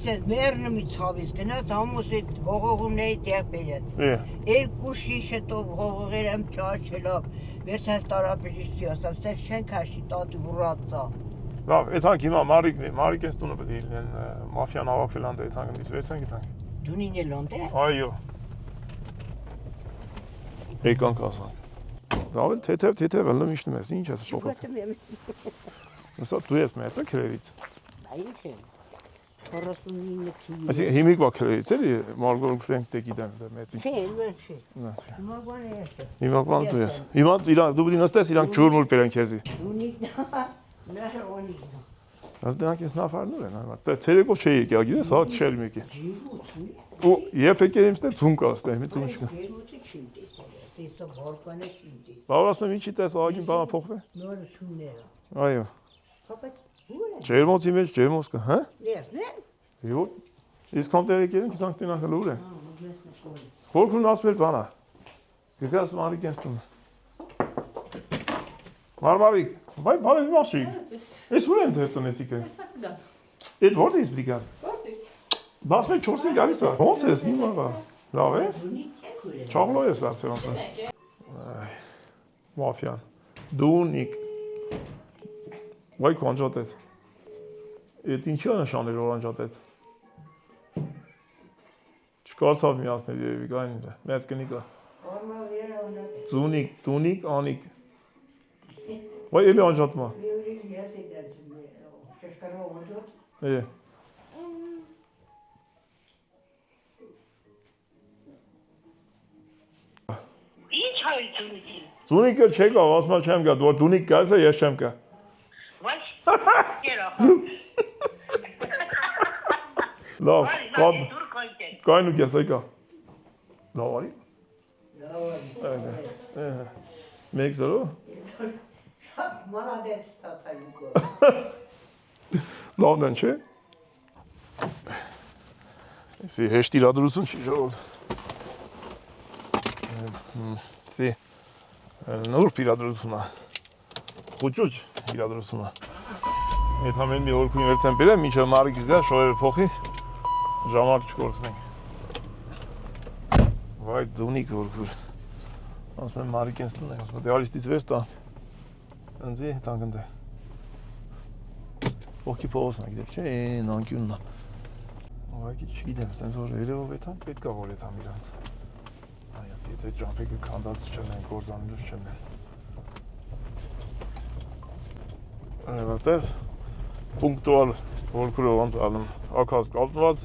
Մերնում ի ցավից գնաց ամուսի հողողումների տեղ բերեց։ Երկու շիշ հետո հողողեր եմ ճաշելով, վերցած տարապեշի ասավ, սեր չեն քաշի տատի վրացա։ Լավ, այդանք հիմա Մարիկ ես տունը պետք է լինեն մաֆիան հավաքվել անդե այդանք դից վերցենք այդանք։ Դունին էլ անդե։ Այո։ Եկանք ասանք։ Լավ էլ թեթև ելնում իշնում ես, ինչ ես փոխել։ Հեսա դու ես մեծը քրերից։ Ինչ է։ 49 քիլո։ Այսինքն հիմիկվա քրերից էլի մարգոր ֆրենկ դե գիտեմ դա մեծին։ Չէ, ոչ։ Հիմակվան է ես։ Հիմակվան դու ես։ Հիմա իրան դու պիտի նստես իրանք ջուրմուր բերեն քեզի։ Ունիկ նա ունիկ։ Դրանք ես նավարներ են այո։ Ցերեկով չէի եկել, գիտես, հա, չէր մեկի։ Ու երբ եկել եմ ստե ձուն կա ստե, մի ձուն չկա։ Ջերմոցի չիմ տեսել, տեսա բարկանը չիմ տեսել։ Բա ասում եմ ինչի տես ագին բանը փոխվե։ Նորը շունները։ Այո։ Հապա ու՞ր է։ Ջերմոցի մեջ ջերմոց կա, հա։ Լերն։ Յո։ Իսկ կոնտեր եկել ենք դրանք տենան հլուր է։ Խորքուն ասվել բանա։ Գգաս Մարիկ ես տուն։ Մարմարիկ, վայ բարի մասի։ Էս ուր են տնեցիք։ Էդ որտե՞ից բրիգադ։ Որտե՞ց։ Բաս մեջ 4-ին գալիս է։ Ոնց ես հիմա։ Լավ ես։ Չաղլո ես արցանց։ Այ։ Մաֆիան։ Դունիկ։ Վայ կոնջոտես։ Էդ ինչի նշան էր օրանջատեց։ Չկարծավ միացնել երևի կային է։ Մեծ կնիկա։ Ձունիկ, դունիկ, անիկ։ Վայ էլի անջատմա։ Է։ Ինչ հայ դունիկի։ Ձունիկը չեկա, ասма չեմ գա, դու դունիկ գալիս է, ես չեմ գա։ Ոչ։ Երա։ Լավ, կային ու կես եկա։ Լավ արի։ Մեկ զորո։ Молодец, ծածայուկը։ Լավն են, չէ։ Սի հեշտ իրադրություն չի ժողովուրդ։ Սի նուրբ իրադրություն է։ Խուճուճ իրադրություն է։ Այդ ամեն մի օրքույն վերցեմ բերեմ, մինչև Մարիկը գա, շորերը փոխի, ժամանակ չկորցնենք։ Վայ դունիկ օրքուր։ Ասում եմ Մարիկ ես տուն է, ասում եմ դե ալիստից վերց տա։ Ընձի տանգն դե։ Ողքի փողոցն է գիտեք, չէ, նանկյունն է։ Ուղղակի չգիտեմ, սենց որ երևով էթան պետք է որ էթան իրանց։ Այա, եթե ճամփեկը քանդած չնեն, կորզանուց չնեն։ Այլատես պունկտուալ որքուրով անց ալում, ակած կապված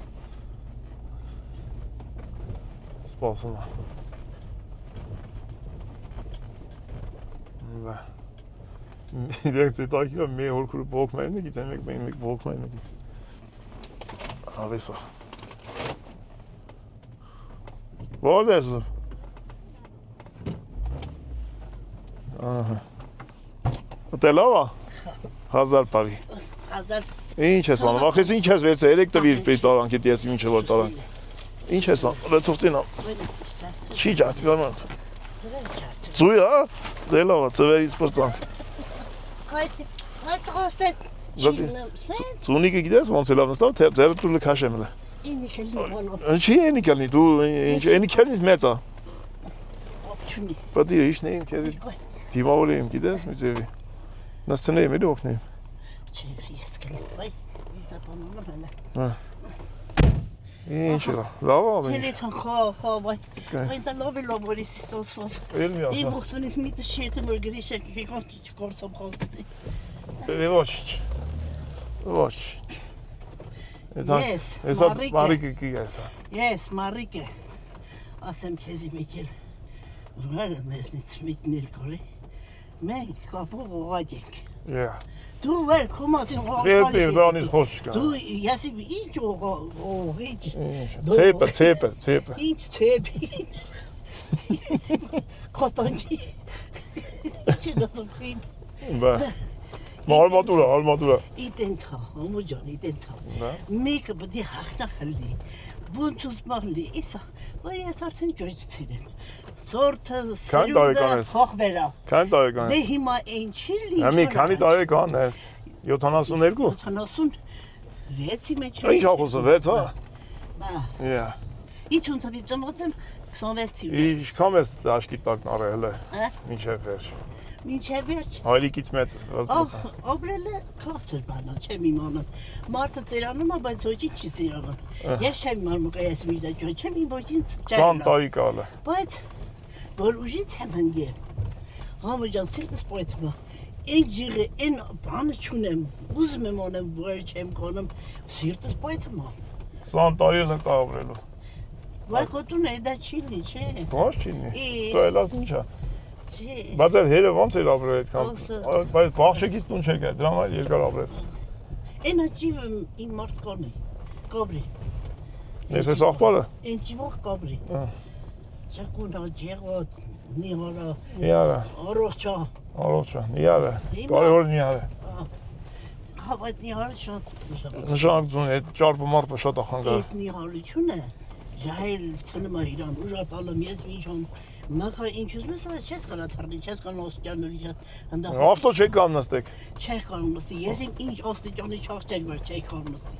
սպասում է։ Վա։ Իրենք ծետակիվը մի որքուրը բողքմային եկից, մեկ բողքմային եկից։ Ավեսա։ Որդ ես ուզում։ Ահա։ Ոտե լավ է։ 1000 պարի։ 1000։ Ինչ ես անում, ախես ինչ ես վերցել, 3 տվիր պեի տարանք, էտ ես ինչը որ տարանք։ Ինչ ես անում, լեթուղտին ամ։ Չի ջարդի վարմանդ։ Ծույ, հա, դե լավ է, ծվերից պրծանք։ Այդ հոստետ Ձունիկը գիտես ոնց է լավ նստավ, ձերը դու լքաշեմ էլ։ ինիք էլ լիվանով։ Ինչի ենիք ելնի, դու ենի քեզից մեծ է։ Ապչունի։ Պատի իշնեին քեզից դիմավոր եմ, գիտես, մի ձևի։ Նստնեի էլի օգնեի։ Չէ, ես կլի, վայ, ես դա բանոնում հələ։ Հա։ Ինչ է, լավ է։ Թելեթան խա, վայ։ Այն դա լավ է լավ որի ստոսվով։ Էլ մի ասա։ Իմ բուխտունից միտը շետը մոր գրիշակ, վիգոն չկորցով խոստի։ Ոչինչ։ Ոչինչ։ Ես, Մարիկը կիգես։ Ես, Մարիկը։ Ասեմ քեզի մեկել։ Ուրը մեզնից միտնել կորի։ Մենք կապող ուղադ ենք։ Դու վեր կոմասին ուղղալի։ Պետք է դրանից խոսք չկա։ Դու եսի ինչ ուղղիչ։ Ցեպը։ Ինչ ցեպի։ Կոստանջի։ Ինչ դասում քին։ Բա։ Արմատուրա։ Իդենցա, ομոջան, իդենցա։ Մեկը բդի հախնախլի։ Ոնց ուզմաղլի, իսա, որ ես արդեն ջոյցցին եմ։ Սորթը սերունդը փոխվելա։ Քանի տարեկան Դե ես։ հիմա ինչի՞ լիչ։ Համի քանի տարեկան ես։ 72։ 70։ 6-ի մեջ։ Ինչ ախոսը 6, հա։ Բա։ Yeah։ Իցուն թվի ծնոտեմ 26 թիվ։ Ինչքան ես աշկի տակն արել է։ Հա։ Մինչև վերջ։ Մինչև վերջ։ Հայրիկից մեծ Ահ, ապրել է քաղցր բանա, չեմ իմանում։ Մարդը ծերանում է, բայց ոչինչ չի ծերանում։ Ես չեմ իմանում, կայես միջդաճո, չեմ իմ ոչինչ Սան տարի կալը։ Բայց որ ուժից եմ հնգել։ Համը ջան, սիրտս պայթում է։ Այն ջիղը, այն բանը չունեմ, ուզում եմ անեմ, որ չեմ կանում, սիրտս պայթում է։ Սան տարի էլ կա ապրելու։ Բայց խոտուն է դա չի լինի, չէ։ Ո՞նց չի լինի։ Դու ելած ինչա։ Չէ։ Բայց այդ հերը ո՞նց էր ապրել այդքան։ Բայց բախշեկից տուն չեկա, դրա համար երկար ապրեց։ Այն ջիվը իմ մարդկան է։ Կաբրի։ Ես էս աղբարը։ Այն ջիվը կաբրի։ Չակունա ջեղոտ, նիհարա։ Նիհարա։ Առողջա։ Առողջա, նիհարա։ Կարևոր նիհարա։ Հա, բայց նիհարը շատ նշանակություն է, այդ ճարպը մարպը շատ ախանգար։ Այդ նիհարությունը ժայլ ցնում է իրան, ուժատալում ես ինչում մակա ինչ ուզում ես չես կարա թռնի, չես կարող ոստիկանների հանդախ։ Ավտո չեք կարող նստեք։ Չեք կարող նստի, ես ինչ ոստիկանի չախճել որ չեք կարող նստի։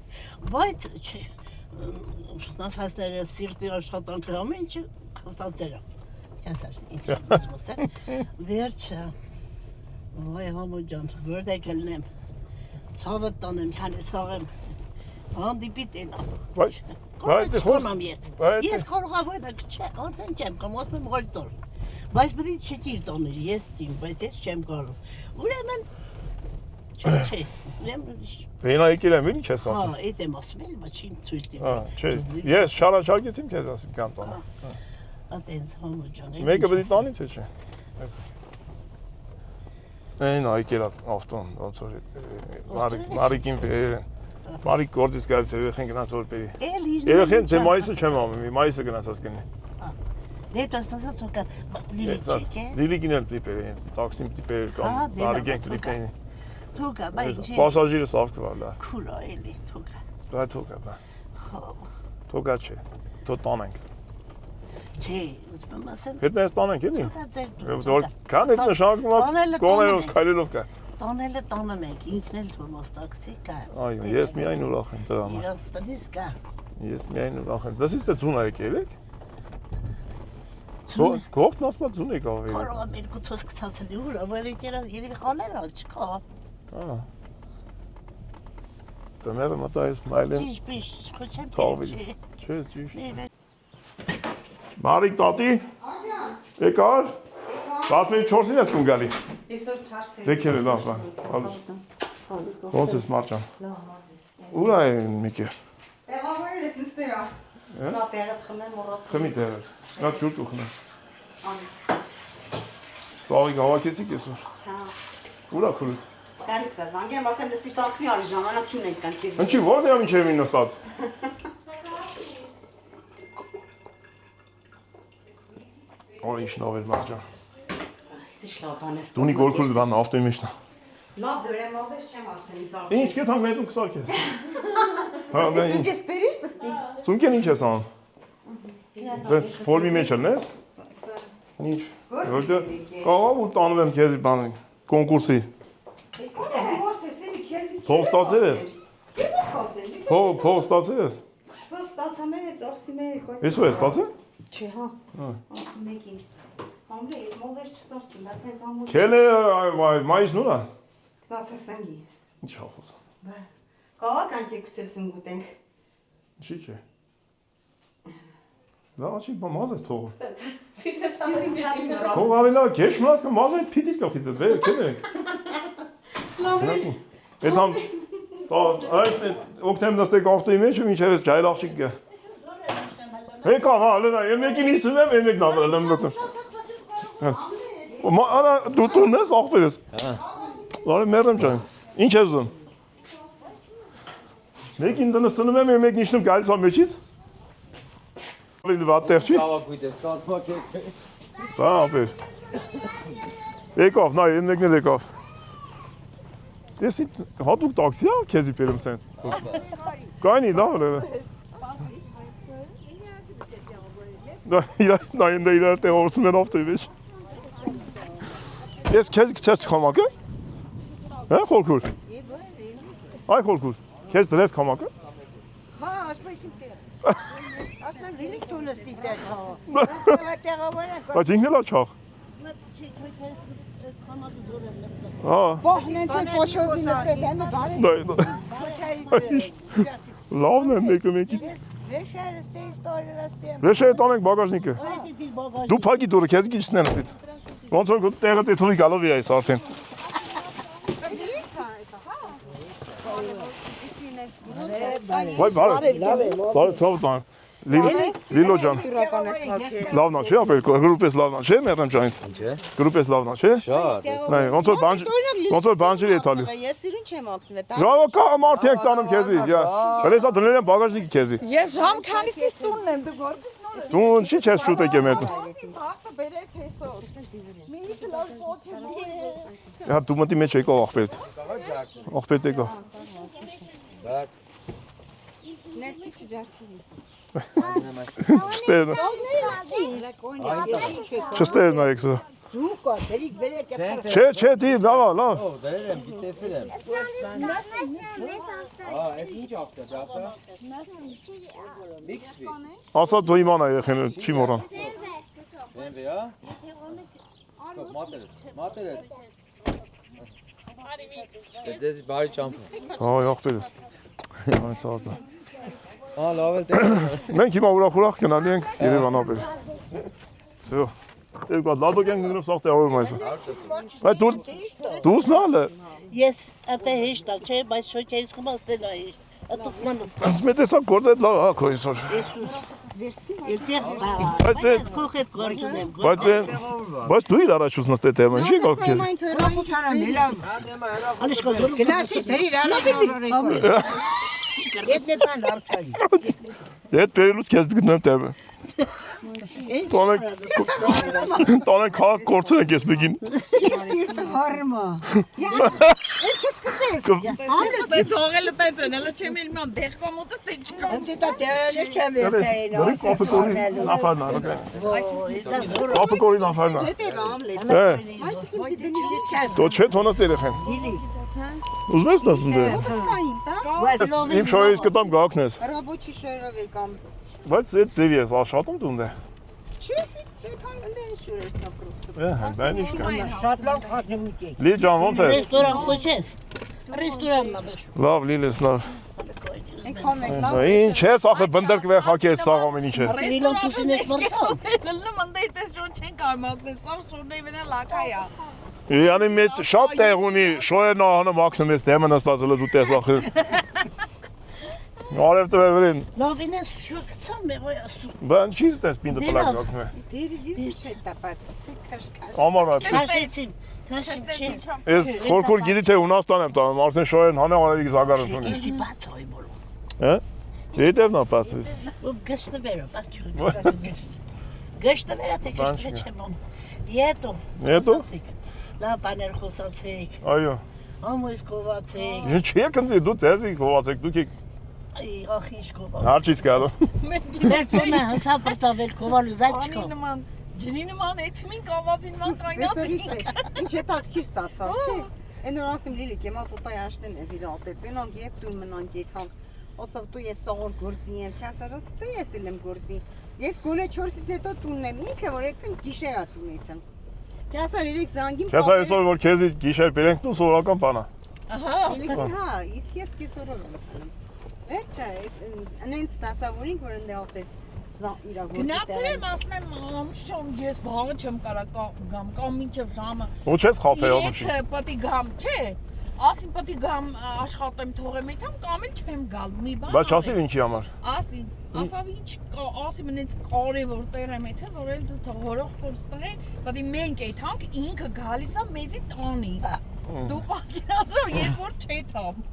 Բայց չէ, նավաստերը սիրտի աշխատանքը ամեն ինչը խստացել է։ Կասար, ինչ ուզում վերջը։ Ոայ համո ջան, որտե կլնեմ։ Ցավը տանեմ, չանե սաղեմ։ Հանդիպի տենամ։ Բայց խոսում ես։ Ես կարող եմ չէ, արդեն չեմ կամ ասում եմ գոլտոր։ Բայց պետք է չճիր տանել, ես իմ, բայց ես չեմ կարող։ Ուրեմն չէ, ուրեմն Վենա եկել եմ, ինչ ես ասում։ Հա, այդ եմ ասում, բայց չի ցույց տվել։ Հա, չէ։ Ես շարաչարկեցիմ քեզ ասում կամ տանը։ Ատենց համո ջան։ Մեկը պետք է տանի թե չէ։ Այն եկել ավտոն, ոնց որ Մարիկին բերեն։ Մարիկ գործից գալիս է, երեխեն գնաց որ բերի։ Երեխեն չէ մայիսը չեմ անում, մայիսը գնացած կնի։ Դե տոստասա թոկա լիլիք չէ։ Լիլիկին էլ դիպեր, տաքսին դիպեր կամ Մարիկեն դիպեն։ Թոկա, բայց չէ։ Պասաժիրը սավկվալ է։ Քուրա էլի թոկա։ Դա թոկա բա։ Խո։ Թոկա չէ։ Թո տանենք։ Չէ, ուզում ասեմ։ Հետո ես տանենք էլի։ Թոկա ձեր։ Որ կան այդ նշանակում կողերով քայլելով կա։ Տանելը տանում ենք, ինքն էլ Թոմաս տաքսի կա։ Այո, ես միայն ուրախ եմ դրա համար։ Իրանց տնից կա։ Ես միայն ուրախ եմ։ Դասից թե ձուն եկել եք։ Կողքն ասма ձուն եք ավելի։ Կարող եմ երկու թոս գցածելի ուր, אבל երեք խանել չկա։ Հա։ Ծմերը մտա ես մայլեն։ Ճիշտ, խոչեմ թավի։ Չէ, ճիշտ։ Մարիկ տատի։ Աջան։ Եկար։ 14-ին ես տուն գալի։ Այսօր թարսել։ Դեքերը լավ բան։ Ոնց ես մարջան։ Ուր է մեկը։ Տեղավորել ես նստերա։ Նա տեղս խմեմ մոռացա։ Խմի տեղը։ Նա ջուրտ ուխնա։ Ծաղիկ հավաքեցիք այսօր։ Հա։ Ուր է քուրը։ Գալիս է, զանգեմ, ասեմ նստի տաքսի արի ժամանակ չունենք կանքեզ։ Ինչի որտե՞ղ է մինչև ինձ նստած։ Օ, ինչ նով էր մարջան։ Դունի գորքուր դրան ավտոյի մեջն է։ Լավ դրեմ ազես չեմ ասել իզար։ Ինչ կետ համ հետում կսակ ես։ Հա, դա ինչ։ Ես բերի, պստի։ Սունկեն ինչ ես անում։ Ձեզ ֆորմի մեջ ելնես։ Ինչ։ Որտե կարող ու տանում եմ քեզի բան կոնկուրսի։ Ո՞ց ես, էլի քեզի։ Փող ստացել ես։ Ես կասեմ։ Փող ստացել ես։ Փող ստացա մեր, ծախսի մեր։ Այսօր ես ստացել։ Չէ, հա։ Ասում եկին։ Համբե, այդ մոզես չսարքին, բաս հենց ամուր։ Քելե մայիսն ուրա։ Գացա սնգի։ Ինչ հախոս։ Բա։ Կարող կանք եկուցել սնգուտենք։ Չի չէ։ Դա չի մազ ես թողը։ Թող ավելի քեշ մնաց մազ է փիդի կողից է վեր քելե։ Լավ է։ Այդ համ այդ օգտեմ նստեք ավտոյի մեջ ու ինչեր ես ջայլ աղջիկ գա։ Հեկա հա լնա եմեկին իսում եմ եմեկն ավրել եմ գոտը։ Արա դու նես աղբերես։ Լարի մերեմ ջան։ Ինչ ես ուզում։ Մեկին տնսնում եմ եմեկն իշնում գալիս ա մեջից։ Ավելի վատ տեղ չի։ Կավակույտ ես կազմակերպ։ Դա ապեր։ Եկավ, նա եմեկն էլ եկավ։ Ես հատուկ տաքսի ա քեզի բերեմ սենց։ Կայնի լավ է։ Դա իրար տեղավորցում են ավտոյի մեջ։ Ես քեզ գցես թխամակը։ Հա խորքուր։ Այ խորքուր։ Քեզ դրես կամակը։ Հա, ասում եմ տեղ։ Ասում եմ լիլիկ տունստի տեղ հա։ Տեղավորը։ Բայց ինքն էլ չախ։ Հա։ Բողնենց էլ պոշոդի նստել եմ բարի։ Լավն է մեկից։ Վեշերը ստեյ ստորերստեմ։ Վեշերը տանենք բագաժնիկը։ Դու փակի դուրը, քեզ գիչնեն այդպես։ Ոնց որ տեղը դեթունի գալով է այս արդեն։ Վայ բարը ցավ տան։ Լիլո ջան։ Լավնա չէ ապեր գրուպես լավնա չէ մերեմ ջանից։ Չէ։ Գրուպես լավնա չէ։ Շատ։ Նայ ոնց որ բանջի է տալի։ Ես սիրուն չեմ օգնվել։ Ժամ կա մարդ եք տանում քեզի։ Հենց ա դնել եմ բագաժնիկի քեզի։ Ես ժամ քանիսից տունն եմ դու գործես Դու ինչի՞ չես շուտ եկել մեր։ Բախը բերեց հեսօր։ Մի կլոր փոթ։ Հա դու մտի մեջ եկա ախպետ։ Ախպետ եկա։ Նեստի չջարցնի։ Չստերն։ Չստերն այք սա։ Զուկա, դերիկ բերեք։ Չէ, դի լավ։ Ո՞վ դերել եմ, գիտեսել եմ։ Այս ինչ ախտ է, դասա։ Միքսվի։ Ասա դու իմանա եղեն չի մոռան։ Բենվի, հա։ Մատերեց։ Ձեզ բարի ճամփա։ Հա, ախպերս։ Այնց ածա։ Հա, լավ էլ տեղ։ Մենք հիմա ուրախ գնալի ենք Երևան ապեր։ Всё։ Երկու լադոկ ենք գնում սաղ տեղավորում այս։ Այդ դու սնալը։ Ես ատե հեշտ չէ, բայց շոյից խմաստել է հեշտ։ Ատուխմանս։ Ինձ մետեսա գործը լավ հա քո այսօր։ Երտեղ Բայց քոխետ գործում եմ։ բայց դու իր առաջ ուս նստե տեղ ինչի կա քեզ։ Ալիշ կոզում Գնացի դերի ռալա։ Ետնե բան արթալի։ Ետ բերելուց քեզ գտնեմ տեղ։ Տանենք քաղաք կորցրել ենք ես մեկին։ Հարմա։ Էլ չսկսես։ Ես հողելը տենց են, հələ չեմ էլ ման դեղ կամոտս տեն չկա։ Անցի դա տեղը չեմ երթային։ Դրի կապկորի նաֆարնա։ Կապկորի նաֆարնա։ Այսինքն դիդնի չես։ Դու չէ թոնաս երեխեն։ Ուզում ես դասում դե։ Սկային, դա։ Իմ շոյից կտամ գակնես։ Ռաբոչի շորով եկամ։ Բայց այդ ձևի ես աշխատում դու դե։ Չես, դեպան ընդեն շոր ես նա պրոստը։ Բան ինչ կա։ Շատ լավ խաչմուկ է։ Լի ջան ոնց է։ Ռեստորան խոչես։ Ռեստորանն է բեշ։ Լավ լիլես լավ։ Եկամ եք լավ։ Ինչ ես ախը բնդրկ վեր խակես սաղ ամեն ինչը։ Միլոն տուսինես մրցավ։ Լլում ընդե դες շոն չեն կարող մոտնես, սա շորնե վենա լակայա։ Յանի մեծ շատ տեղ ունի շոյերն ահանը մաքսում ես դեմը նստածել դու տես ախը։ Արև տվերին։ Լավինես շուկցան մեղոյ ասու։ Բան չի տես պինդը պլակ գակում է։ Դերի վիզ չէ տապած։ Քաշքաշ։ Ամառա։ Քաշեցին։ Քաշեցին։ Ես խորքոր գիտի թե Հունաստան եմ տանում, արդեն շոյերն հանե արևիկ զագարում ունի։ Իսի բաթոյ բոլ։ Հա։ Դետևն ապացես։ Ու գստվերա բաչու։ Գստվերա թե գստվե չեմ։ Ետո։ Լավ բաներ խոսացեք։ Այո։ Ամոյս կովացեք։ Ինչ եկնձի դու ծեզի կովացեք դուք Այ ախիշ կովա։ հարցից գալու։ Դերցոնը հնցա պրծավել կովան զակ Անի չկա։ նման, ջնի նման էթմին կավազին ման կայնացի։ Ինչ է տակիր ստացավ, չէ։ Այն որ ասեմ լիլիկ, եմա պոպայ աշտեն է վիրապետ, բենան երբ դու մնանք եկանք, ասավ դու ես սաղոր գործի եմ, քասարոս դու ես էլ եմ գործի։ Ես գոնե 4-ից հետո տունն եմ, ինքը որ եկն գիշերա տուն եկան։ Քասար իրեք զանգին։ Քեզ այսօր որ քեզի գիշեր բերենք դու սովորական բան է։ Ահա։ Լիլիկի հա, ես կեսօրով եմ անում։ Վերջը, անենց տասավորինք որ ընդե ասեց իրա գործի Գնացել եմ ասում եմ ամշոն ես բաղը չեմ կարա կամ մինչև ժամը։ Ու չես խափել ոնց։ Եթե պատի գամ, չէ։ Ասին պատի գամ աշխատեմ թողեմ այդամ կամ էլ չեմ գալ մի բան։ Բայց ասի ինչի համար։ Ասին, ասավ ինչ կա, ասի մենից կարևոր տեղ եմ եթե որ էլ դու թողորող փորձ տղե, բայց մենք այդանք ինքը գալիս է մեզի տանի։ Դու պատկերացրու ես որ չեթամ։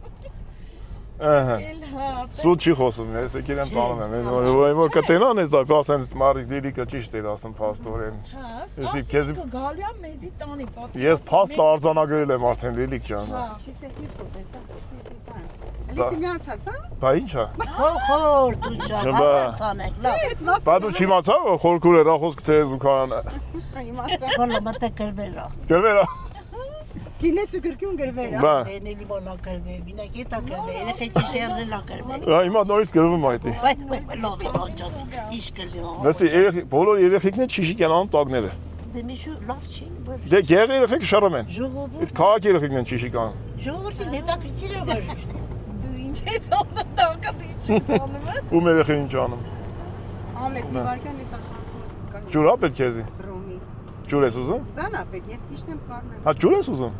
Ահա։ Էլ հա։ Սուտ չի խոսում, ես եկել եմ տանում եմ։ Որ կտենան ես դա կասեն մարի դիլիկը ճիշտ էր ասում փաստորեն։ Հա, Եսի քեզ գալու է մեզի տանի պատկերացրու։ ես փաստը արձանագրել եմ արդեն դիլիկ ջան։ Շիսես մի խոսես, սիսի բան։ Լիքը միացած, հա։ Բա ինչա։ Խոր դու ջան, հանցանեք, լավ։ Բա դու չիմացա խորքուր է ռախոս գցես ու քան։ Իմացա։ Խորը մտա կրվելա։ Գերվերա։ Գինես ու գրքյուն գրվեր։ Բա, Էնելի մոնա կրվե, մինա գետա կրվե, երեխեքի շերնելա կրվե։ հիմա նորից գրվում այդի։ Վայ, լավ է, անջատ, իշ կլիո։ Լսի, բոլոր երեխեքն է ճիշիկ են անում տակները։ Դե միշու լավ չի, որ Դե գեղի երեխեք շարում են։ ժողովուրդ, Այդ քաղաքի երեխեքն են ճիշիկ անում։ ժողովուրդին հետաքրքիր է որ Դու ինչ ես անում, տակա դու ինչ ես անում։ Ու մեր երեխեն ինչ անում։ Ամեկ դիվարքան էսա խանութ։ Ջուր ա պետք քեզի։ Ռոմի։ Ջուր ես ուզում։ Դանա պետք, ես քիչնեմ կառնեմ։ Հա ջուր ես ուզում։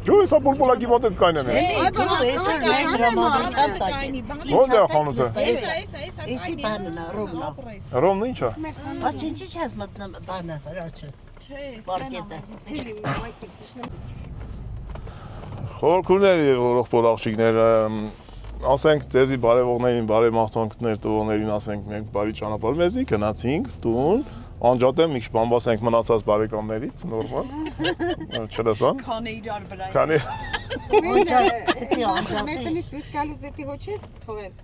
Ջուր ես ապուլպուլակի մոտ է կայնեն։ Այ բա, այսօր մեր դրամատուրգիան տակ է։ Ո՞նց է խանութը։ Էսի բաննա, ռոմնա։ Ռոմն ի՞նչ է։ Բայց ինչի՞ չես մտնում բանը, հրաչը։ Չէ, Պարկետը։ Թելի այս քիչնեմ։ Խորքուրներ եւ ողբոր աղջիկներ, ասենք ձեզի բարևողներին, բարեմաղթանքներ տվողներին ասենք մենք բարի ճանապարհ մեզի գնացինք տուն, անջատեմ մի քիչ բամբասենք մնացած բարեկամներից, նորմալ։ Չլսան։ Քանի իրար վրա։ Քանի Մետնից դուրս գալուց էտի հոչես թողեմ։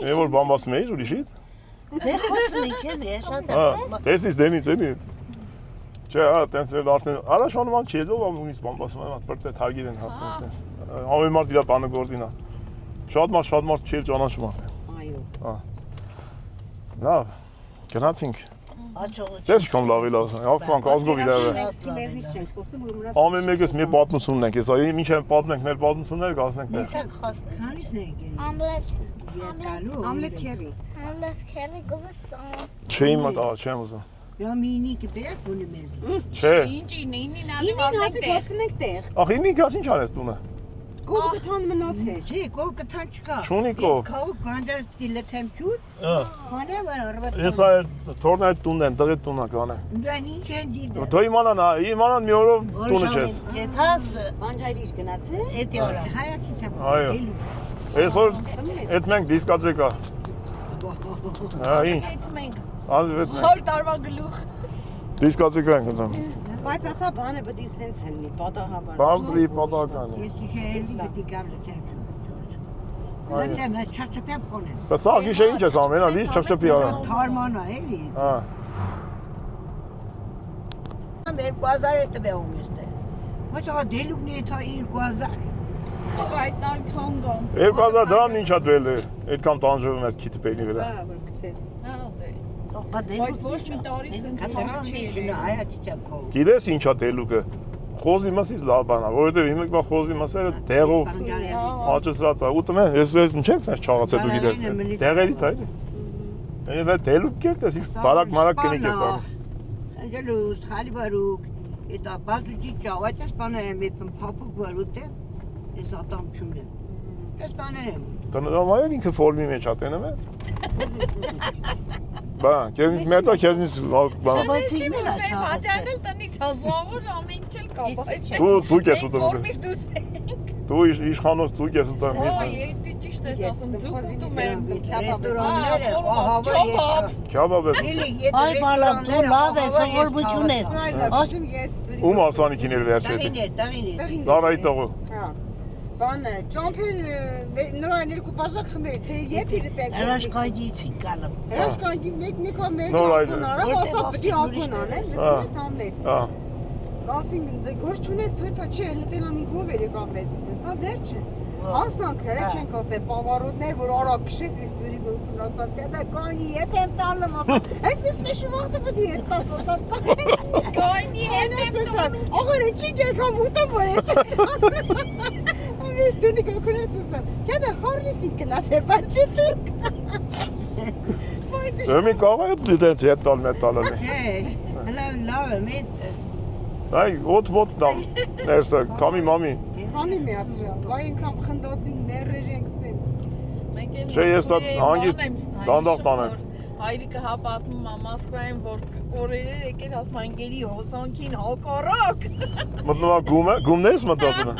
Եվ որ բամբասում էիր ուրիշից։ Դե խոսում ենք էլի, շատ Հա, է։ տեսից դենից էլի։ Չէ, հա, տենց էլ արդեն առաջանում չի ելով ամունից բամբասում եմ, բրծե թագիր են հատում։ Ամեն մարդ իր բանը գործին է։ Շատ մարդ չի ճանաչում արդեն։ Այո։ Հա։ Լավ։ Գնացինք։ Աջողություն։ Դες կամ լավի լավ։ Աղբանք ազգով իրար է։ Մենք մեզնից չենք խոսում, որ մնաց։ Ամեն մեկս մի պատմություն ունենք, հեսա ինչ են պատմենք մեր պատմությունները կասնենք դες։ Մենք խոսենք։ Քանիսն է եկել։ Ամլետ, Երկալու։ Ամլետ քերի։ ամլետ քերի գոզս ծան։ Չէ իմ տա, չեմ ուզում։ Յա մինիկը բերեք ունի մեզ։ Չէ։ Ինչին, ինին Ինին հազիվ խոսում ենք տեղ։ Ախ ինի գաս ինչ արես տունը։ Կողը գտան մնացել։ Չի, կով կթան չկա։ Չունի կով։ Կով բանդա դիլեցեմ ճուր։ Հա։ Խանե վար արվա։ Հեսա թորն այդ տունն են, տղետ տունը կանե։ Դան ինչ են դիդը։ Դու իմանան մի օրով տունը չես։ Եթաս Անջայրիր գնացել։ էդի օրա։ Հայացից եմ։ Այո։ Այսօր այդ մենք դիսկոտեկա։ Հա ինչ։ Այդ մենք Ազվետ մենք։ 100 տարվա գլուխ։ Դիսկոտեկա ենք ընծան։ Բայց ասա բանը պետք է սենց լինի, պատահաբար։ Բամբրի պատահական է։ Ես իհելի դի գավլեցեմ ճուր։ Լացեմ չաչապեմ խոնեմ։ Բայց սա գիշե ինչ ես անում, այնա լիճ չփչփի արա։ Թարմանա էլի։ Հա։ Մեր 2000 է տվեում էստե։ Մոչա դելուկնի է թա 2000։ Այս տան քոնգո։ 2000 դրամ ինչա դվել է։ Այդքան տանջվում ես քիթ պեյնի վրա։ Հա, որ գցես։ Հա, դե։ Ողբա Բայց ոչ մի տարի սենց Կատարան չի միջնա եղել։ հայացից եմ քով։ Գիտես ինչա դելուկը։ Խոզի մասից լավ բան է, որովհետև հիմա խոզի մասերը դեղով հաճեցրած է։ Ուտում եմ, ես չեմ սենց չաղացել դու գիտես։ Դեղերից այլ։ Այնպես դելուկ կերտես, ինչ բարակ մարակ կնիկ ես տանում։ Անջելուս, խալի բարուկ, էտա բազուջի ճավայտ ես բաներեմ, եպն պապուկ բարուտ եմ, ես ատամ չում եմ։ Ես բաներեմ։ Տնօրեն ինքը ֆորմի մեջ է տենում ես։ Բա, քեզնից մեծա, քեզնից լավ բան։ Բայց ինքն է չաղացել։ Հաջանել տնից հազավոր ամեն ինչ էլ կա, բայց Դու ցույկ ես ուտում։ ֆորմից դուս ենք։ Դու իշխանոց ցույկ ես ուտում Օ, ես։ դու ճիշտ ես ասում, դու ուտում եմ։ Ռեստորանները, ահավա Քյաբաբ։ Քյաբաբ է։ Այ բալամ, դու լավ ես, սովորություն ես։ Ասում ես Ում արսանիքին էր վերջել։ Տաղիներ։ Լավ այդ տողը։ Հա։ Բանը, ճամփել նորան երկու բաժակ խմել, թե ետ իրը տենց։ Հրաշքայից են գալում։ Հրաշքայից մեկնիկա մեզ Նոր այլ է։ ակուն արա, ասա պետք է ակուն անել, լսում ես ամեն։ Հա։ Ասին գործ չունես, դու դա չէ, էլի տենամին հով էր եկան մեզից, հա վերջը։ Ասանք, հələ չենք ասել, պավարոտներ, որ արա քշես, ես ծուրի գորքուն ասամ, դե կանի, ետ եմ տալım ասամ։ Այս ես մեշու վաղտը պետք է ետ տաս ասամ։ Կայնի հետ եմ տանում։ Աղորը չի եկամ ուտեմ որ ետ եմ։ Ամիս դունի գորքուն ես ասամ։ Դե խառնիսին կնասեր, բայց չի։ Եմի կարող է դիտենց հետ տալ մետ տալը։ Լավ եմ, Այ ոտ դամ ներսը, կամի մամի։ Քանի միացրալ, վայ ինքամ խնդոցին ներեր ենք սենց։ Մենք էլ Չէ, ես հանգիստ դանդաղ տանեմ։ Հայրիկը հա պատմում է Մոսկվայում, որ կորերեր եկել ասում անգերի հոսանքին հակառակ։ Մտնումա գումն ես մտածում։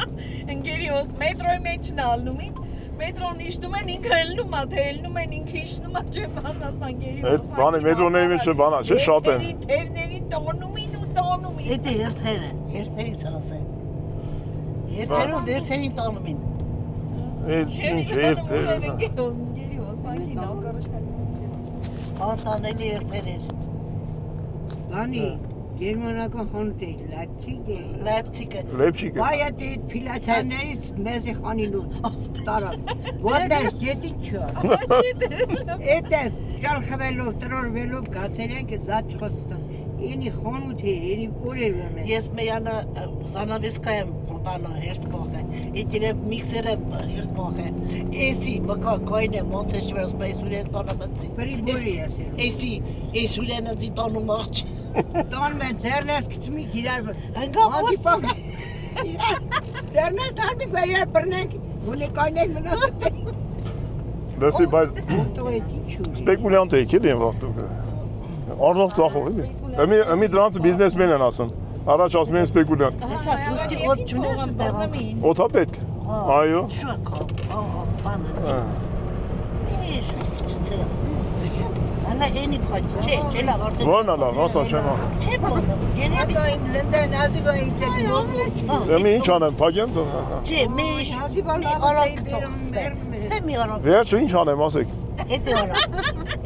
Անգերի հոս մետրոյի մեջն ալնում ինչ։ Մետրոն իշնում են ինքը ելնում է, թե ելնում են ինքը իշնում է, չէ՞ բանած անգերի Այդ բանը մետրոների մեջ բանա, չէ՞ շատ են։ Թևներին տոնումին ու տոնումին։ Էդի հերթերը, հերթերից ասեմ։ Հերթերով վերցերին տանում են։ Այդ ինչ է։ Անգերի հոսանքին հակառակ։ Անտանելի հերթեր էր։ Բանի, Գերմանական խանութ էր, Լայպցիգ էր։ Լայպցիգը։ Լեյպցիգը։ Բայ էդի փիլացյաններից մեզի խանիլու տարա։ Որդես ջետի չա։ Էդես ճալ խվելով, տրորվելով գացել ենք զաչ խոստան։ Ինի խանութ էր, ինի որ էր վենը։ Ես մեյանը զանավեսկա եմ բանա հերթ բոխը։ Իդիրը միքսերը հերթ բոխը։ Էսի մկա կոյնը մոնսես շվերս պայսուրեն տանամացի։ Պրի բորի ասել։ Էսի էսուրենը դիտանում արջ։ Տան մեն ձեռնես կծմի իրար Հանգա հանդիպակ։ Ձեռնես տարմի բերյար բրնենք, ունի կայնենք մնացը։ Լսի, բայց Տող էդի չու։ սպեկուլյանտ եք էլի են վաղտուք։ Արնով ծախով էլի։ Ըմի դրանց բիզնեսմեն են ասում։ Առաջ ասում են սպեկուլյանտ։ Հեսա դուստի ոտ չունես ստեղան։ Օթա պետք։ Այո։ Շո կա, բանը։ Էշ, իչցերա։ Անա էնի փոյթ, չէ լավ արդեն։ Որն է լավ, ասա չեմ։ Չէ բանը, երևի Ատային լնդեն ազիվայի տեք նոմ։ Ըմի ինչ անեմ, փակեմ դու։ չէ, մեշ Ազիվան արակ բերում Ստե մի արակ, Վերջը ինչ անեմ, ասեք։ էդի արակ։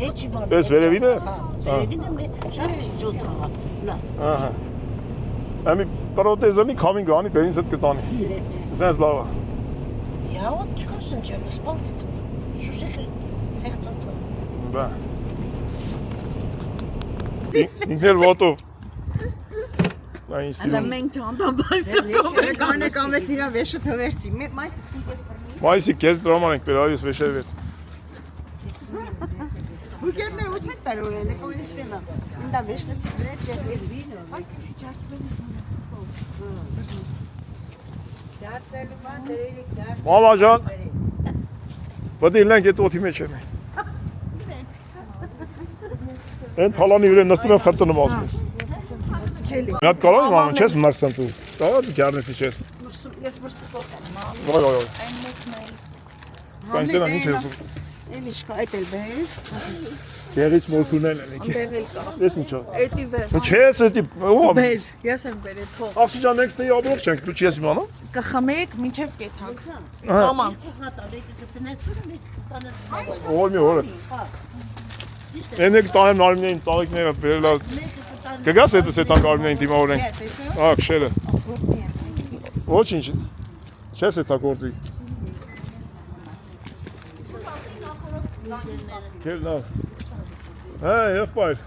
Էջի բան։ Էս վերևին է։ Վերևին է շատ ջոտ աղա։ Լավ։ Ահա։ Ըմի պրոթեզոնի քամին գանի, բերինս հետ կտանի։ Սենց լավ է։ Я вот չկաշն չեմ սպասից։ Շուշեկը հեղտացա։ Բա։ Ինքներ ոտով։ Այն Անա սիրում։ մենք ճանտաբայսը պրոբլեմ Կանե կամետ իրա վեշը թվերցի։ Մայթ Մայիսի քեզ դրաման ենք բերալիս վեշերվեց։ ուկերնե ու չեն տարորել, կոլիստեմա։ Ինდა վեշտացի դրեց եւ վինո։ Այդ քսի ճարտվել։ Դարձելու բան դրելիք դարձ։ Մամա ջան։ Բդի լենք այդ օթի մեջ եմ։ Են թալանի վրա նստում եմ խրտնում ասում։ Քելի։ Մի հատ կարող եմ անում, չես մրսեմ դու։ Կարող դու գարնեսի չես։ Ես բրսկոտ եմ։ Ոյ։ Կանցելա ինչ ես։ Էլի շկա այդ էլ բեր։ Գերից մորքուներն են եկի։ Դեղել կա։ Ես ինչա։ Էդի վեր։ Չես էդի։ Բեր, ես եմ բերել փող։ Աղջիկան next-ի աբրոք չենք, դու չես իմանա։ Կխմեք մինչև կեթանք։ Ահա։ Մամանց։ Օր մի օր։ Էնեք տանեմ նարմինային ծաղիկները բերելա։ Կգաս հետս էտան կարմինային դիմավորենք։ Ահա, քշելը։ Ոչինչ։ Չես էտա գործի։ Քել լավ։ Հա, եղբայր։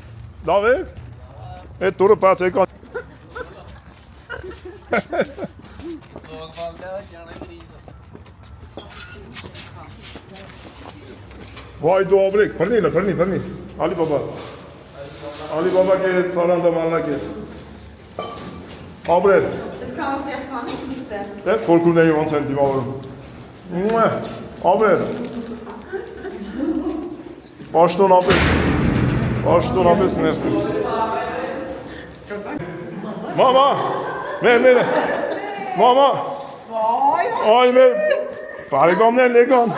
Լավ է։ Այդ դուրը բաց եկա։ Vay du abrek, părni. Ali Baba ke saranda malna kes. Abres. Ես կարող եմ կանենք միտը։ Դե քորքուների ոնց են դիմավորում։ Abres. Պաշտոնապես ներսի։ Մամա, մեր։ Մամա։ Այ մեր բարեկամներն եկան։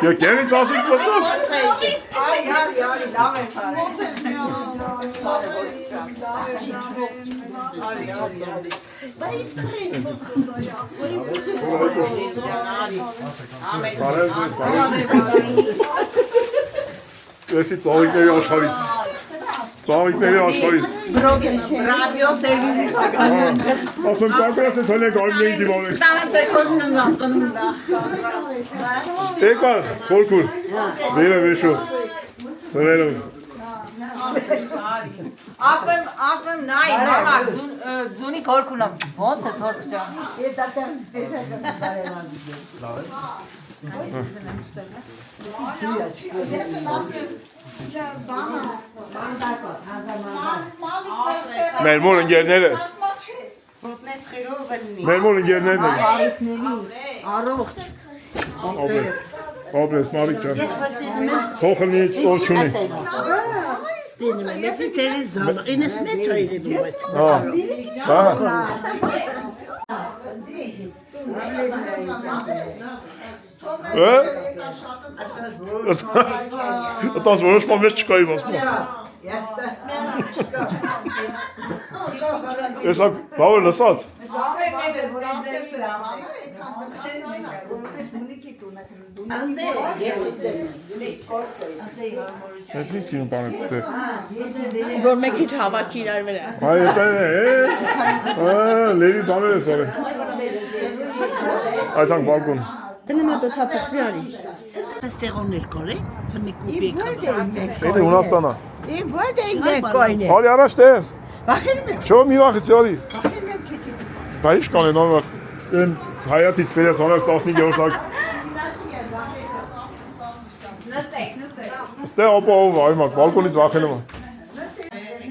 Yo, gelin tasik bakalım. Esi çağlıkları aşağıyız. Çağlıkları aşağıyız. Ռադիո սերվիսից ական։ Asıl kalkırası tane kalmayı gibi olur. Տանце խոսնն ասնում դա։ Tekrar korkur. Böyle bir şey. Severim. Ասում նայ մամա ձունի քորքունամ ոնց է սորք ջան Mermur engelleri. Ոտնես խերով ելնի։ Mermur engelleri. Առողջ։ Obres Marikcan. Kochni hiç olçuni. Ես դերի ձալ, ինձ մեծ է իրեդու այդ։ Ataz uğraşmam hiç çıkayım aslında. Esak, power nasıl at? Անդե, ես Ես ինչ սիրուն բան ես գցել։ Որ մեկ քիչ հավաքի իրար վրա։ Այ դա է։ Լեվի բաներ ես արել։ Այդանք բալկոն։ Բնամա դու թափի արի։ Սեղոններ կորե, մի կուպի Էդի Հունաստանա։ Որտե ինքն կոյն է։ Արի առաջ տես։ Բախել եմ։ Չո մի վախից արի։ Դա ինչ կան են անվար։ Եմ հայատից վերես անես 15-րդ Ստե ապահով այմա, բալկոնից վախենում եմ։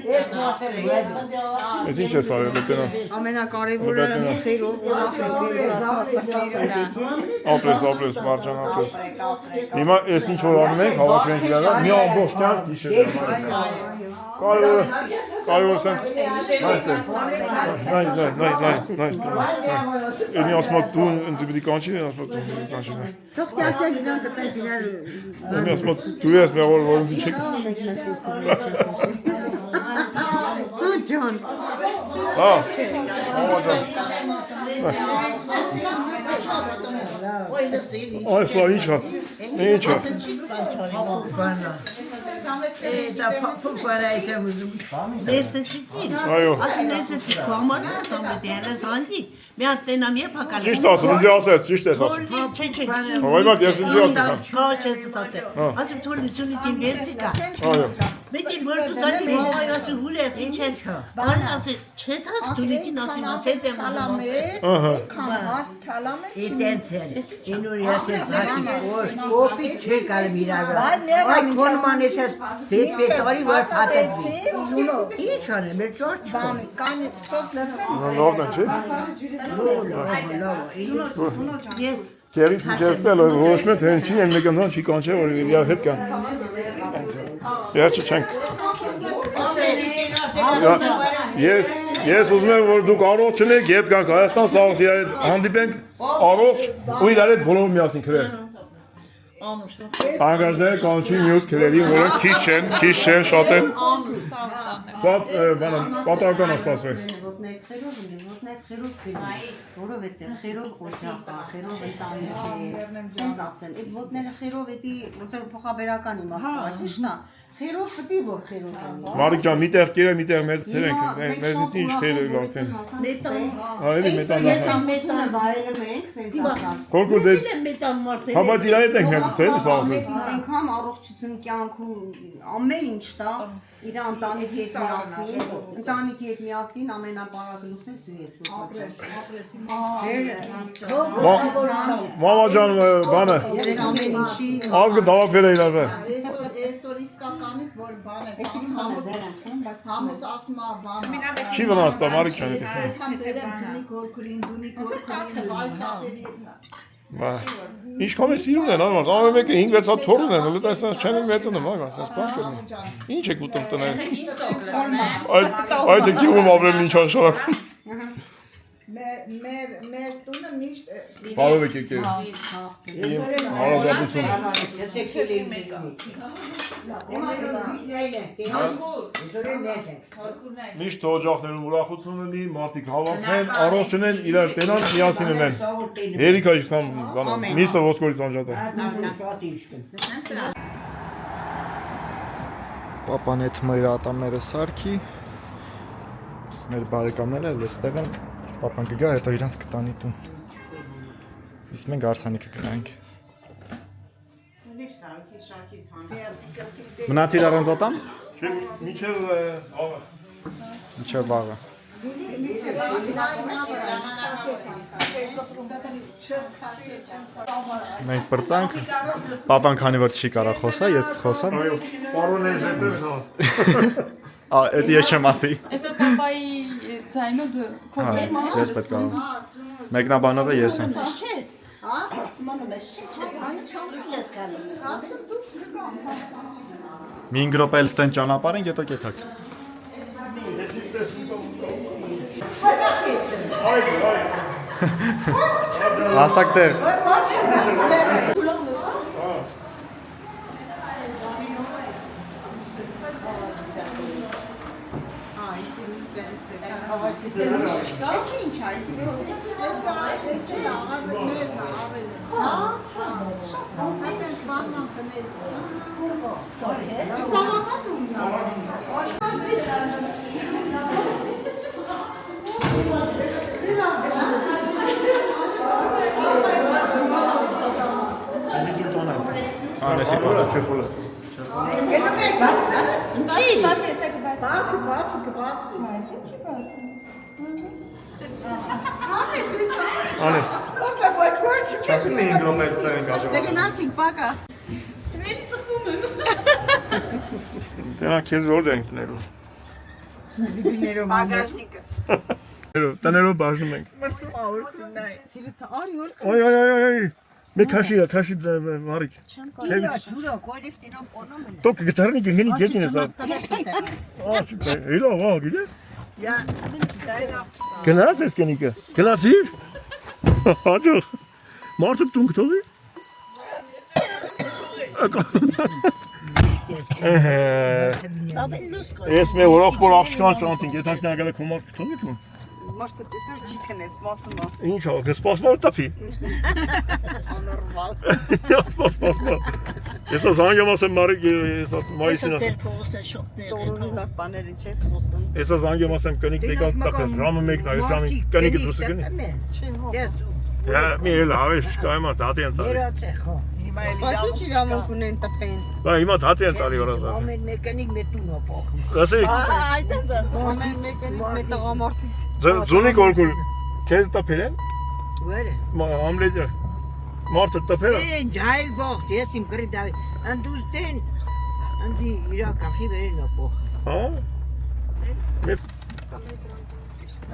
Ես ինչ ես արել դենա։ Ամենակարևորը խերով Ապրես, մարջան ապրես։ Հիմա ես ինչ որ անում ենք, հավաքվենք իրար, մի ամբողջ կյանք հիշել։ Կարևոր սենց։ Նայս։ Էնի ասում դու ինձ պիտի կանչի, ասում դու կանչի։ Սող կյանքն իրան կտենց իրար Էնի ասում դու ես մեղոր որ ինձ չեք։ Ջան Հա։ Այս ինչա։ Դա փոփարայս եմ ուզում։ Ներսեցին։ Այո։ Ասի ներսեցի կոմարը սամետերը զանդի։ Մի հատ տենամ երբ հակալի։ Ճիշտ ասում, ինձ ասես, ճիշտ ես ասում։ Չէ։ Հավայմա ես ինձ ասում։ Հա, չես ստացել։ Ասում թորնությունից վերցիկա։ Այո։ Մեկ էլ որ դու դալի մոյ ասի հուրես ինչ ես։ Բան ասի, չէ՞ թակ դուրիկին ասի մացետ եմ ասում։ Դիտենց են։ Ինուր ես հակի կոպի չի կարում իրար։ Այ կոնման ես պետարի որ փաթեցի։ Ինչ անեմ, մեր ճորտ չկան։ կան սոտ լցեմ Լավն է, չէ։ Ես Քերից միջեստել որոշում թե ինչի են մեկն չի կանչել որ իր հետ կան։ Վերջը չենք։ Ես ուզում եմ որ դուք առողջ լինեք, երբ գանք Հայաստան սաղս իրար հետ հանդիպենք առողջ ու իրար հետ բոլորը միասին քրել։ Անգաժներ կանչի մյուս քրերի, որոնք քիչ չեն, շատ են։ Սա բանը պատահական է ստացվել։ Ոտնես խերով որովհետև խերով օջախա, խերով ընտանիք է, ոնց ասեմ, այդ ոտնելը խերով էդի ոնց որ փոխաբերական իմաստով, ճիշտ է։ Խերով պետք որ խերով լինի։ Մարիկ ջան, միտեղ կերը, միտեղ մեծեր ենք, մեզից ինչ խերը արդեն։ Այելի մետան։ Ես ամենը վայելում ենք, սենց ասած։ Կոլկու դե մետան մարդը։ Հա բայց իրար հետ ենք մեծից էլի սա ասել։ Մեծ անգամ առողջություն կյանքում ամեն ինչ տա իր ընտանիքի հետ միասին ամենապարագլուխն դու ես Մամա ջան, բանը ամեն ինչի ազգը դավակվել է իրար վրա։ Այսօր իսկականից որ բան է, համոս ասում է բան։ Չի վնասતા Մարիկ ջան։ Այդքան դերեմ ծնի կորքուրին, դունի կորքուրին, բայսատերի։ Բա ինչքան է սիրուն են անմարդ, ամեն մեկը 5-6 հատ թորն են, հələ այսպես չեն մեծնում, այո, այսպես բան չունի։ Ինչ եք ուտում տնել։ Այդ եք ում ապրել ինչ աշխարհ։ Մեր տունը միշտ Բարով եք եկել։ Հարազատություն։ Միշտ օջախներում ուրախություն լինի, մարդիկ հավաքվեն, առողջ լինեն, իրար տենան, միասին լինեն։ Երիկա ինչքան բան, միսը ոսկորից անջատ է։ Պապան հետ մեր ատամները սարքի, մեր բարեկամները լստեղ են, պապան կգա, հետո իրանց կտանի տուն, իսկ մենք արսանիքը կգայինք։ Մնացիր առանց ատամ? Մինչև վաղը։ Մենք պրծանք, պապան քանի որ չի կարա խոսա, ես կխոսամ։ Պարոներ հետև նա։ Էդ ես չեմ ասի։ Այսօր պապայի ձայնը դու Ես պետք է մեկնաբանողը ես եմ։ Մի 5 րոպե էլ ստեն ճանապարհին, հետո կեքակ։ Ասակ դեր։ Ես ինչ այս։ Այդպես բաննասներ։ Սավակատունն Անեսի պորա, չէ պորա։ Անես։ Չասի մի ինգրոմ է ստեղ ենք աժողով։ Դե գնացինք պակա։ Դենա քեզ որ ենք տներու։ Զիբիներով մաներ։ Տներով բաժնում ենք։ Մրսում աուրքն նայ։ Սիրիցա արի որ։ Ոյ։ Մի քաշի վարիկ։ Իլա ջուրա կոյրիվ տինոն կոնում են։ Դուք գտարնի գնի գետին ես։ Իլո, ո՞վ գիտես։ Գնաց ես կենիկը։ Գնացի։ Հաջող։ Մարդը տունք թողի։ Ես մի որով որ աղջկան ճանտին, գետանք նագել է քո մարդը թողի տուն։ Մարդը տեսար չի քնես, սպասում է։ Ինչ ա, կսպասմար տապի։ Անորմալ։ Ես զանգեմ ասեմ մարիկ, ես մայիսին Ես ձեր փողոց է շոտներ։ Տորունի լավ բաներին չես խոսում։ Ես զանգեմ ասեմ կնիկ եկալ տակես, ժամը մեկն է, ես ժամի կնիկը դուսը գնի։ Չէ հո։ Մի լավ է, շկայում է դատի են տալի։ Երաց է խո։ Բայց ինչ իրավունք ունեն տպեն։ Բա հիմա դատի են տալի որազա։ Ամեն մեկնիկ մետուն է փոխում։ Ասի, Ամեն մեկնիկ մետաղամարտից։ ձունի կորկուլ, քեզ տպել են։ Վերը։ Ամլեջը, մարդը տպել է։ Են ջայլ բողտ, ես իմ գրի դավի, ընդուստեն, ընդի իրակախի վերին է փոխ։ Հա։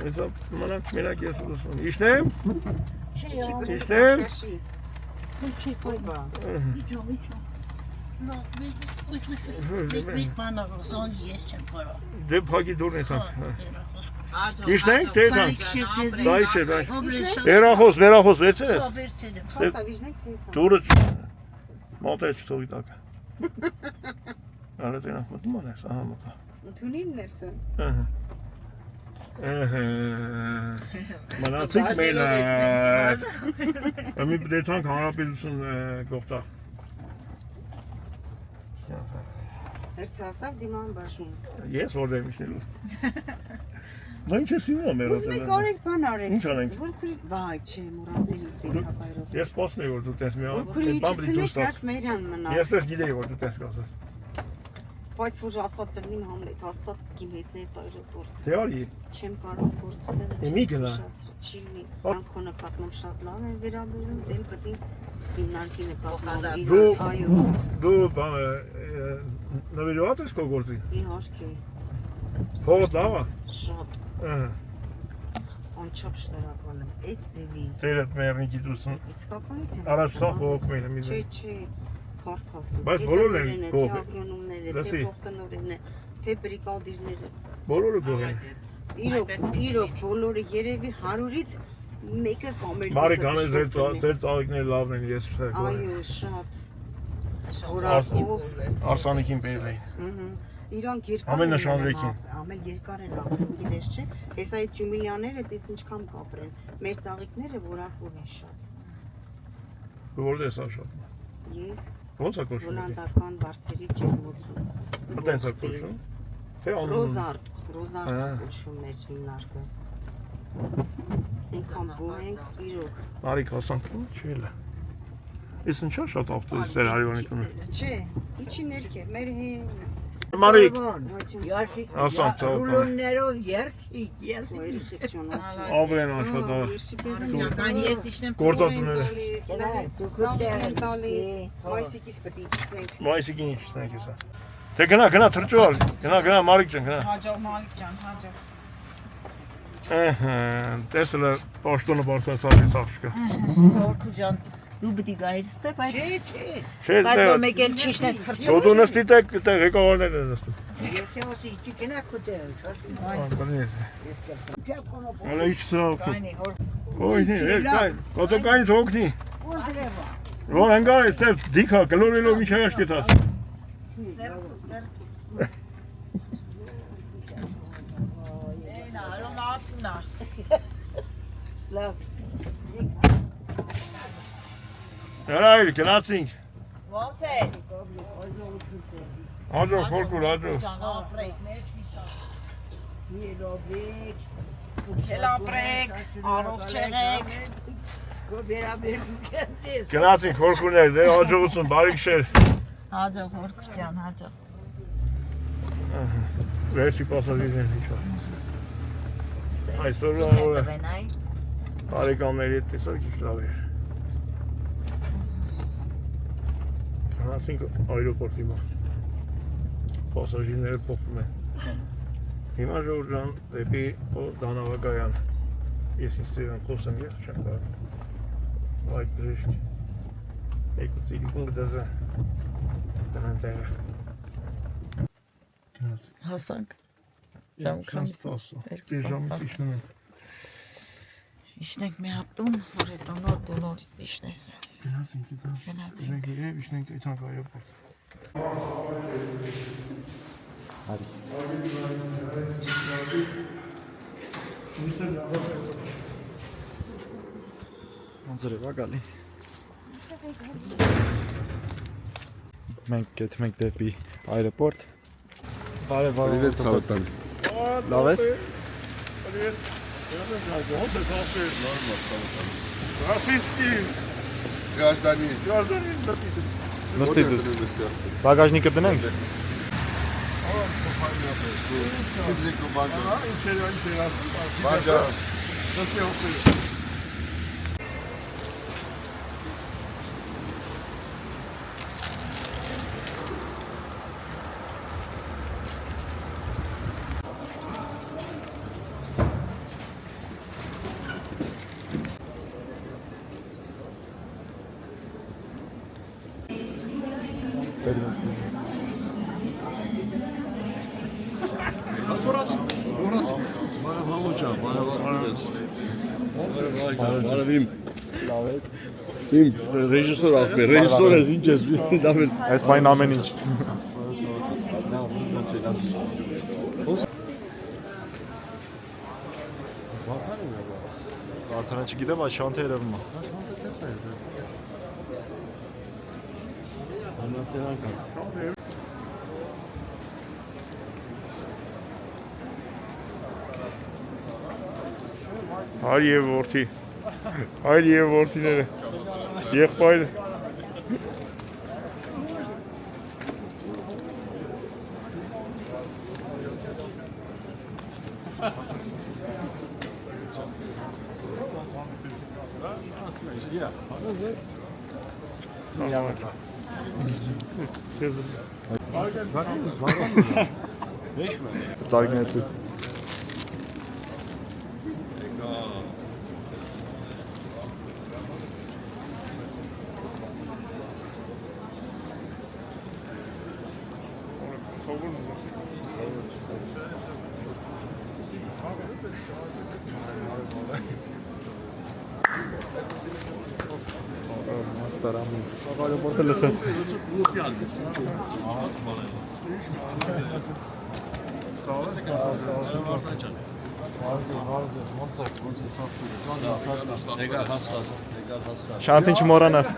Ես մնաք մենակ ես ուսում։ Իշնեմ։ Իշնեմ։ Չի կոյբա։ Մեկ բան աղոզոն ես չեմ կարող։ Դե փակի դուրն ես։ Իշնենք, թե տան։ Դայք չէ, դայք։ Երախոս, վերցեր ես։ Խոսավիժնեք թե։ Դուրը մոտը չթողի տակը։ Ալը տենախ մտում անես, ահա մոտա։ Ընդունին ներսը։ Մնացիք մենակ։ Մի դետանք հանրապետություն կողտա։ Հերթ հասավ դիման բաշում։ Ես որ եմ իշնելու։ Դա ինչ ես իմ ամեր Ուսմի կարեք բան արեք։ Ինչ անենք։ Որ քուրի վայ, չէ, մոռացիր դեպքապայրով։ Ես սպասում եմ որ դու տես մի Որ քուրի չցնեք հատ մերյան մնա։ Ես տես գիտեի որ դու տես կասես։ Բայց որ ասած եմ իմ Համլետ հաստատ կիմ հետներ այրոպորտ։ Դե արի։ Չեմ կարող գործել։ Մի գնա։ Չի լինի։ Անկո նկատնում շատ լավ են վերաբերում, դել պետք է հիմնարկի նկատում։ Այո։ Դու նվիրված ես քո գործին։ Իհարկե։ Փողոց լավ է։ Շատ։ Ահա։ Անչափ շնորհակալ եմ։ Այդ ձևի։ Տերդ մերնիկի դուսն։ Իսկականից եմ։ Առաջ սա փողոք մենը մի։ Չէ։ Փարքասու։ Բայց բոլորն են գող։ Ագրոնոմները, թե փոխտնօրենները, թե բրիգադիրները։ Բոլորը գող են։ Իրոք բոլորը երևի 100-ից մեկը կամեր։ Մարի կանե ձեր ծաղիկները լավն են, ես գող եմ։ Այո, շատ։ Որակով Արսանիքին բերել էին։ Իրանք երկար Ամենաշանրեքին։ Ամեն երկար են ապրում, գիտես չէ։ Հես այդ ջումիլյաները տես ինչքան կապրեն։ Մեր ծաղիկները որակով են շատ։ Դու որտե՞ս շատ։ Ես Ո՞նց է կոչվում։ հոլանդական վարդերի ջերմոցում։ Ո՞տենց է կոչվում։ Թե անուն։ Ռոզարդ կոչվում մեր հիմնարկը։ Ինքան բու ենք իրոք։ Մարիկ հասանք, չէ՞ լա։ Ես ինչա շատ ավտոյս էր արիվանիկունը։ Չէ, իչի ներք է, մեր հինը։ Մարիկ, ասանք ուլուններով երխիկ, ես ավեն աշխատավ։ Ական ես իշնեմ Գործատուները։ Ծաղիկն տալիս, մայսիկից պետք է իջնենք։ Մայիսիկին իջնենք հեսա։ Թե գնա, թրջուալ, գնա Մարիկ ջան, գնա։ Հաջող Մարիկ ջան, հաջող։ Ահա, տեսել է պաշտոնը բարձրացավ աղջկա։ Օրքու ջան, դու պիտի գայր ստե, բայց Չէ, բայց որ մեկ էլ ճիշտ թրջում։ Դու նստի տեղ ղեկավարներն են նստում։ Եթե ասի իջի կնա քուտել, Ալա իջ սրավ։ Ոյ, կոտոկային թողնի։ Որ հանգա այստեղ դիքա գլորելով ինչ հայաշ կետաս։ Ալոնատունա։ լավ։ Հրայր, գնացինք։ Ոնց ես։ Հաջող, խորքուր, հաջող։ Ջան, ապրեք, մերսի շատ։ Երովիկ, Էլ ապրեք, առողջ եղեք։ վերաբերում ես։ Գնացինք խորքուրներ, դե հաջողություն, բարի գիշեր։ Հաջող, Հորկուս ջան, հաջող։ Վերջի պասաժիրներն ինչա։ Այսօր Ցույց օրը տվեն, այ։ բարեկամների հետ տեսակ ինչ լավ էր։ Գնացինք այրոպորտ հիմա։ Պասաժիրները փոխվում են։ Հիմա Ժորժ ջան, դեպի Դանավակայան։ Ես ինձ ծիրան խոսեմ ես չեմ կարող։ Այդ բրեշք։ Եկու ծիրիկուն գդազը։ Տնան տեղը։ Գնացինք։ Հասանք։ Ժամ քանից։ Ժամից իջնում են։ Իշնենք մի հատ տուն, որ հետո նոր դու նորից իշնես։ Գնացինք իդան։ Գնացինք։ Մենք երև իջնենք այդանք այրոպորտ։ Արի։ Ոնց է գալի։ Մենք գետում ենք դեպի այրոպորտ։ Բարև, Привет, Салтан. Լավ ես։ Привет. Российский Гражданин. Նստի դուս։ Բագաժնիկը դնենք։ Բաջա։ Ռեժիսոր ախպեր, ռեժիսոր ես ինչ ես լավ է։ Այս բան ամեն ինչ։ Արդեն չգիտեմ, այս շանթը երևում է։ Հայր եւ որդի։ Հայր եւ որդիները։ Եղբայրը։ Ծաղիկները դու։ Այրոպորտը լսած։ Շանթին չմոռանաս։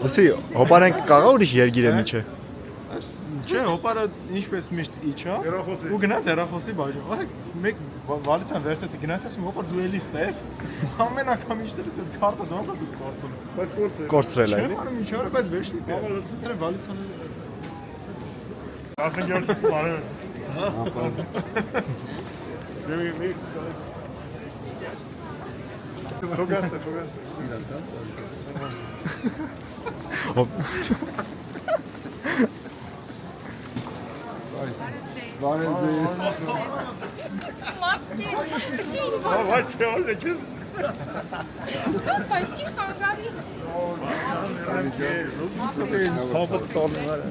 Լսի, հոպարենք կաղա ուրիշ երգիր է միջը։ Չէ, հոպարը ինչպես միշտ իջա ու գնաց հեռախոսի բաժին։ Մեկ վալիցան վերցեցի, գնաց ասում հոպար դու էլի ստես։ Ամեն անգամ իշտերից այդ քարտը ոնց է դու կորցնում։ Կորցրել է։ Չեմ անում ինչ արա, բայց վերջնի դե։ Վալիցանը Ասենք բարը։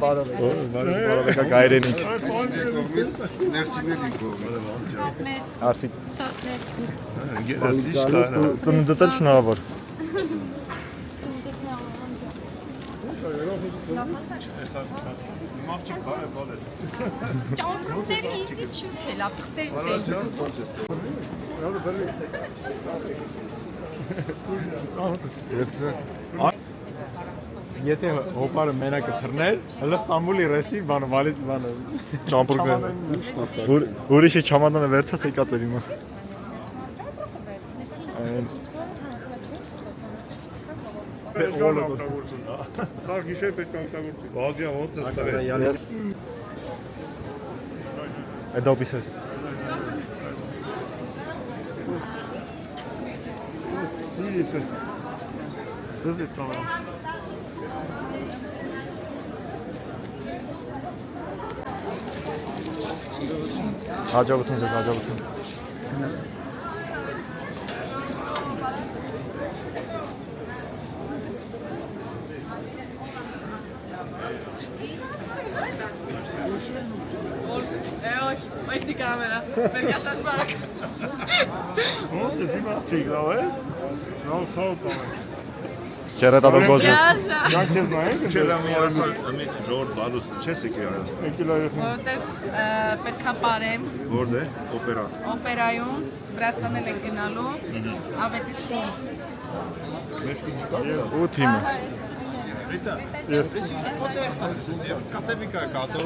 Բարեկա գայրենիք։ Արսիկ։ Ծննդդ էլ շնորհավոր։ Ճանքներ ինձնից շուտ հելա, պղտեր սեյ։ Եթե հոպարը մենակ կթռներ, հələ Ստամբուլի ռեսի բանը վալի բանը ճամփորդներ։ Ուրիշի չամադանը վերցած եկած էր իմը։ Սա գիշեր պետք է օգտագործի։ Բազիա ոնց է ստարել։ Այդ դոպիսես։ Դուք եք տանը։ Հաջողություն ձեզ, հաջողություն։ Όχι, όχι την κάμερα. Παιδιά σας παρακαλώ. Εσύ μας τσίγαμε. Քերետատով գոզը։ Յանքեզ նայեք։ Չելա մի ասալ, մի ժողովուրդ բալուս չես եկի Հայաստան։ Որտեվ պետքա բարեմ։ Որտե՞ղ օպերա։ Օպերայում Վրաստանել ենք գնալու, ավետիս խումբ։ Ու թիմը։ Կատեվիկա կատո։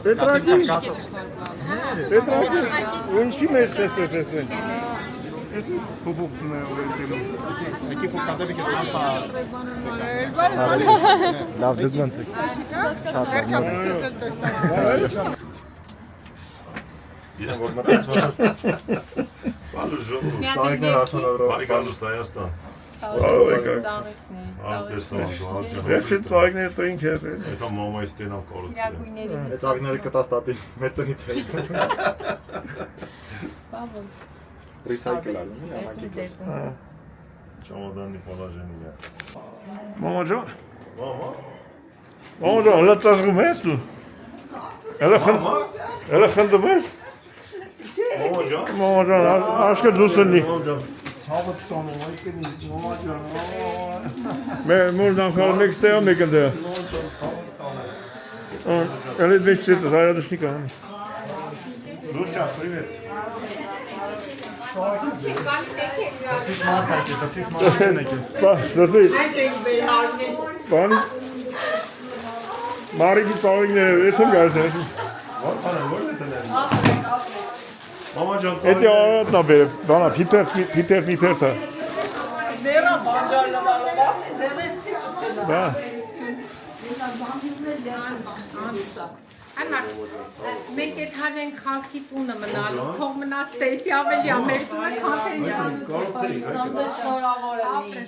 Պետրակի։ Պետրակի։ Ինչի մեջ տեսես ես։ Էսի փոփոխում է օրենքերում։ Եկի կատեվիկա սանսա։ Լավ դուք ոնց եք։ Վերջապես կեսել տեսա։ Իրեն որ մտածում բալուս ժողովուրդ, ծաղիկներ ասանավրով, բալուս Հայաստան։ Վերջի ծաղիկները տո ինչ է։ Դա մամայից տենամ կորուցել։ Այդ ծաղիկները կտաս տատի մեր տնից է։ Ռիսայկլ ալու, մի ամակիկոս։ Չամադանի պալաժենի է։ Մամա ջան։ Մամա ջան, հլա ծաղկում ես դու։ Էլա խնդում ես։ Մամա ջան, աշկը դուս ընի։ Ցավը տանում, այդքան մամա ջան։ Մեր նախարար մեկ ստեյա մեկ ընդեյա։ Էլի դվեչ ծետը, զայադշնիկա։ Լուշչա, պրիվետ։ Դրսից մարդ եկե, դրսից մարդ եկե։ Դրսի։ Բանի։ Մարիկի ծաղիկները ետ եմ գարս են։ Ո՞ր է տնեն։ Մամա ջան, Էդի արատն ա բերև, բանա, պիտեր թա։ Ներա բանջարլվալովա, դերես կիծուցելա։ Բա։ Այմա, մենք ետ հավենք խալքի տունը մնալու, թող մնաս տեսի ավելի ամեր տունը կամպեն ջան։ Ծանձեր շորավոր է մի,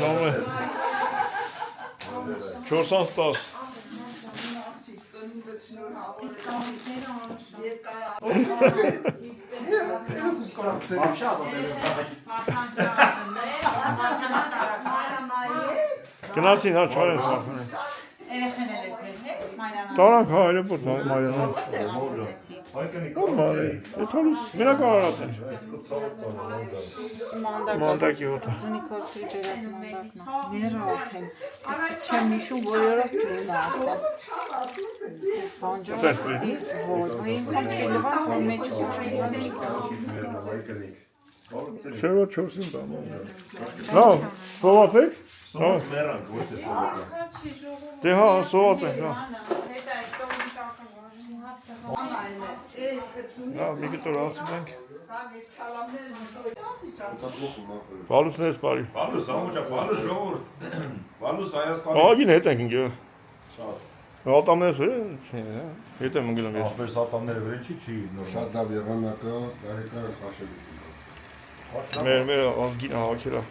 Զամը։ 410։ Գնացին հա չարեն սախն է։ երեխեներ եք ձեր հետ, Մարիանա։ Տարանք հա այրեպոտ Մարիանա։ Հայկանի Մարի, էդ հալուս մենակ արարատ են։ Մանդակի հոտը։ Զունի քոթի ջերած մանդակն է։ Երրորդ են։ Չեմ հիշում, որ երրորդ ջուրն է արդեն։ Այս բանջարի ոյ, ինքան կելված մեջ Շերո 4-ին տամ։ Լավ, սոված եք։ Սոված մերանք, ոչ թե սոված։ Դե հա, սոված ենք, հա։ Լավ, մի կտոր ասում ենք։ Բալուսներս բարի։ Բալուս, ամոջա, բալուս ժողովուրդ։ Բալուս Հայաստանի։ Աղագին հետ ենք ինգյո։ Շատ։ Ատամներս հետ եմ ընգլում ես։ Ախպեր սատամները վրին չի նոր։ Շատ լավ եղանակը, դահեկա խաշելի։ Մեր ազգին հավաքելա։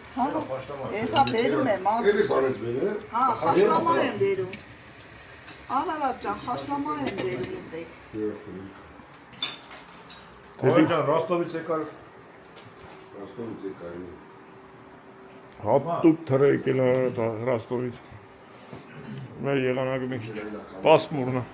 Էսա բերում եմ, Էլի բարես բեր է։ հա, խաշլամա եմ բերում։ Անալատ ջան, խաշլամա եմ բերում դեք։ Օջան, Ռոստովից եկար։ Ռոստովից եկար։ Հապտուկ թրը եկել Ռոստովից։ Մեր եղանակը մի քիչ պասմուրն է։